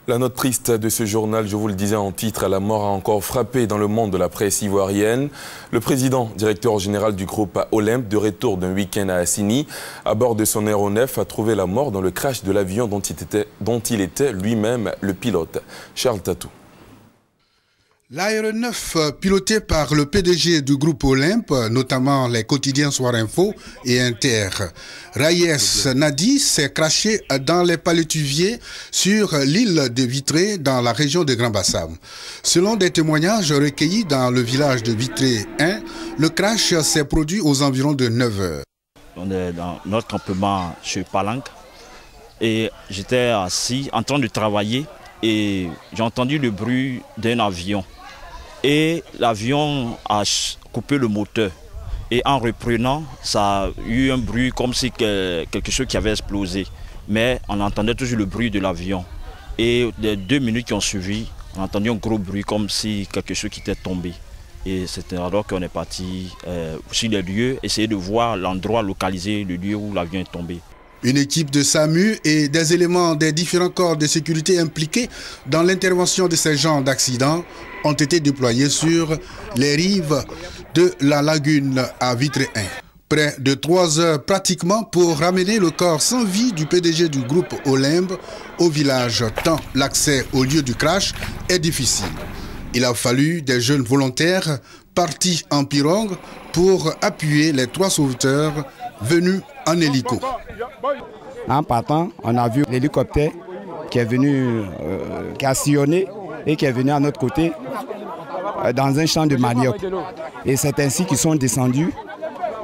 La note triste de ce journal, je vous le disais en titre, la mort a encore frappé dans le monde de la presse ivoirienne. Le président, directeur général du groupe Olympe, de retour d'un week-end à Assini, à bord de son aéronef, a trouvé la mort dans le crash de l'avion dont il était lui-même le pilote. Charles Tatou. L'aéronef piloté par le PDG du groupe Olympe, notamment les quotidiens Soir Info et Inter, Rayes Nadi, s'est crashé dans les palétuviers sur l'île de Vitré dans la région de Grand Bassam. Selon des témoignages recueillis dans le village de Vitré 1, le crash s'est produit aux environs de 9 heures. On est dans notre campement chez Palanque et j'étais assis en train de travailler et j'ai entendu le bruit d'un avion. Et l'avion a coupé le moteur. Et en reprenant, ça a eu un bruit comme si quelque chose qui avait explosé. Mais on entendait toujours le bruit de l'avion. Et les 2 minutes qui ont suivi, on a entendu un gros bruit comme si quelque chose qui était tombé. Et c'était alors qu'on est parti sur les lieux, essayer de voir l'endroit, localiser le lieu où l'avion est tombé. Une équipe de SAMU et des éléments des différents corps de sécurité impliqués dans l'intervention de ces genres d'accidents ont été déployés sur les rives de la lagune à Vitré 1. Près de 3 heures pratiquement pour ramener le corps sans vie du PDG du groupe Olympe au village, tant l'accès au lieu du crash est difficile. Il a fallu des jeunes volontaires partis en pirogue pour appuyer les 3 sauveteurs venus en hélico. En partant, on a vu l'hélicoptère qui est venu, qui a sillonné et qui est venu à notre côté dans un champ de manioc. Et c'est ainsi qu'ils sont descendus.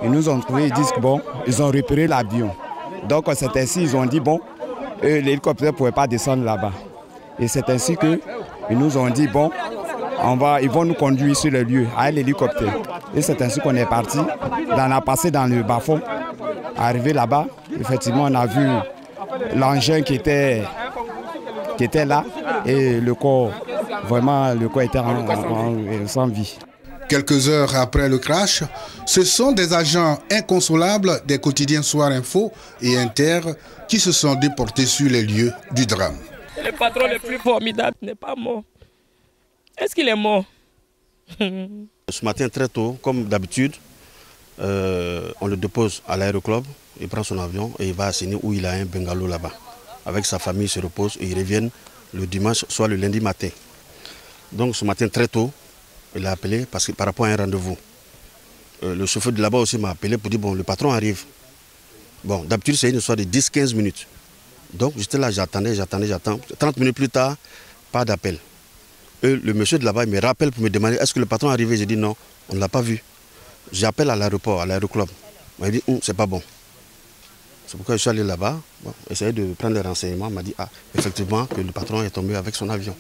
Ils nous ont trouvé, ils disent que bon, ils ont repéré l'avion. Donc c'est ainsi ils ont dit bon, l'hélicoptère ne pouvait pas descendre là-bas. Et c'est ainsi qu'ils nous ont dit bon, ils vont nous conduire sur le lieu à l'hélicoptère. Et c'est ainsi qu'on est parti. On a passé dans le bas-fond. Arrivé là-bas, effectivement, on a vu l'engin qui était là et le corps, vraiment, le corps était sans vie. Quelques heures après le crash, ce sont des agents inconsolables des quotidiens Soir Info et Inter qui se sont déportés sur les lieux du drame. Le patron le plus formidable n'est pas mort. Est-ce qu'il est mort? Ce matin très tôt, comme d'habitude, on le dépose à l'aéroclub, il prend son avion et il va à Assini où il a un bungalow là-bas. Avec sa famille, il se repose et ils reviennent le dimanche, soit le lundi matin. Donc ce matin très tôt, il a appelé parce que par rapport à un rendez-vous. Le chauffeur de là-bas aussi m'a appelé pour dire bon, le patron arrive. Bon, d'habitude c'est une histoire de 10-15 minutes. Donc j'étais là, j'attendais. 30 minutes plus tard, pas d'appel. Le monsieur de là-bas me rappelle pour me demander est-ce que le patron est arrivé. J'ai dit non, on ne l'a pas vu. J'appelle à l'aéroport, à l'aéroclub. Il m'a dit c'est pas bon. C'est pourquoi je suis allé là-bas, essayer de prendre des renseignements. Il m'a dit effectivement que le patron est tombé avec son avion.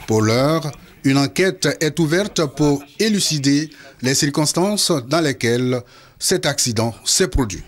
Pour l'heure, une enquête est ouverte pour élucider les circonstances dans lesquelles cet accident s'est produit.